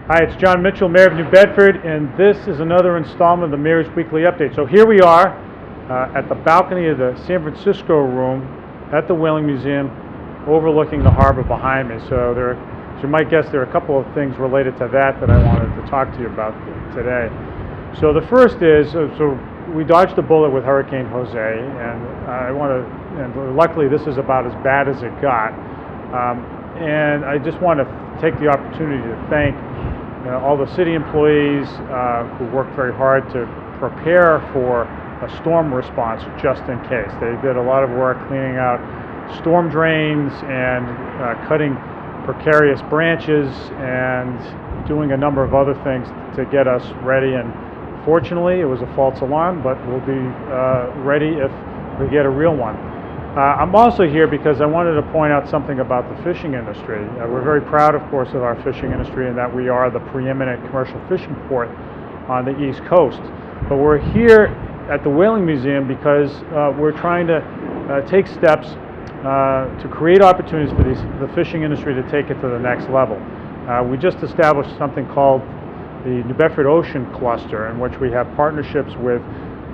Hi, it's Jon Mitchell, Mayor of New Bedford, and this is another installment of the Mayor's Weekly Update. So here we are at the balcony of the San Francisco room at the Whaling Museum, overlooking the harbor behind me. So there, as you might guess, there are a couple of things related to that I wanted to talk to you about today. So the first is, so we dodged a bullet with Hurricane Jose, and luckily this is about as bad as it got. And I just want to take the opportunity to thank all the city employees who worked very hard to prepare for a storm response just in case. They did a lot of work cleaning out storm drains and cutting precarious branches and doing a number of other things to get us ready. And fortunately, it was a false alarm, but we'll be ready if we get a real one. I'm also here because I wanted to point out something about the fishing industry. We're very proud, of course, of our fishing industry and that we are the preeminent commercial fishing port on the East Coast. But we're here at the Whaling Museum because we're trying to take steps to create opportunities for the fishing industry to take it to the next level. We just established something called the New Bedford Ocean Cluster, in which we have partnerships with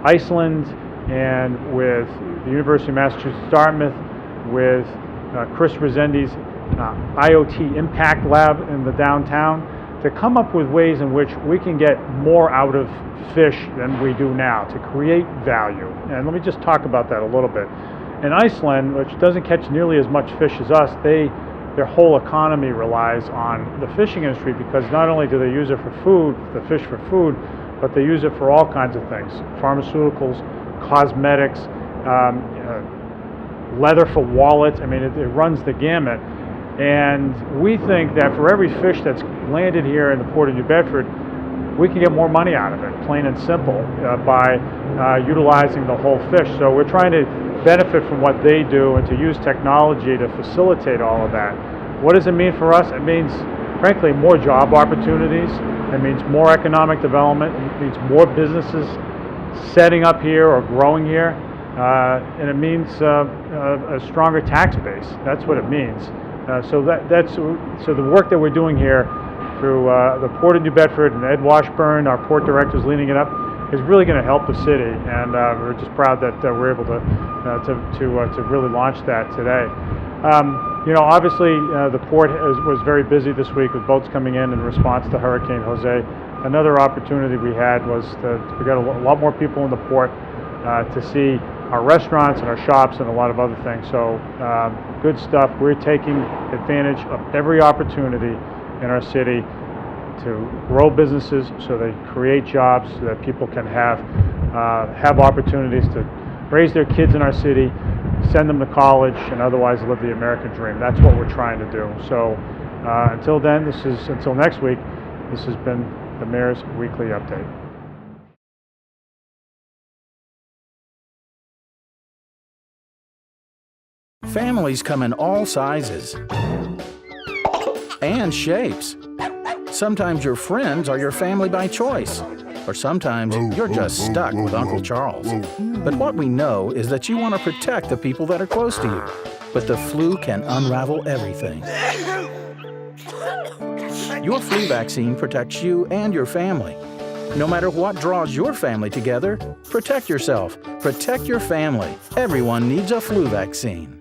Iceland and with the University of Massachusetts Dartmouth, with Chris Resendi's IoT Impact Lab in the downtown, to come up with ways in which we can get more out of fish than we do now, to create value. And let me just talk about that a little bit. In Iceland, which doesn't catch nearly as much fish as us, their whole economy relies on the fishing industry, because not only do they use it for food, the fish for food, but they use it for all kinds of things: pharmaceuticals, cosmetics, leather for wallets. I mean, it runs the gamut. And we think that for every fish that's landed here in the Port of New Bedford, we can get more money out of it, plain and simple, by utilizing the whole fish. So we're trying to benefit from what they do and to use technology to facilitate all of that. What does it mean for us? It means, frankly, more job opportunities. It means more economic development. It means more businesses setting up here or growing here. And it means a stronger tax base. That's what it means. So the work that we're doing here through the Port of New Bedford and Ed Washburn, our port director, is leading it up, is really going to help the city, and we're just proud that we're able to really launch that today. Obviously the port was very busy this week with boats coming in response to Hurricane Jose. Another opportunity we had was we got a lot more people in the port to see our restaurants and our shops and a lot of other things. So good stuff. We're taking advantage of every opportunity in our city to grow businesses, so they create jobs, so that people can have opportunities to raise their kids in our city, send them to college, and otherwise live the American dream. That's what we're trying to do. So until next week, this has been the Mayor's Weekly Update. Families come in all sizes and shapes. Sometimes your friends are your family by choice, or sometimes you're just stuck with Uncle Charles. But what we know is that you want to protect the people that are close to you. But the flu can unravel everything. Your flu vaccine protects you and your family. No matter what draws your family together, protect yourself, protect your family. Everyone needs a flu vaccine.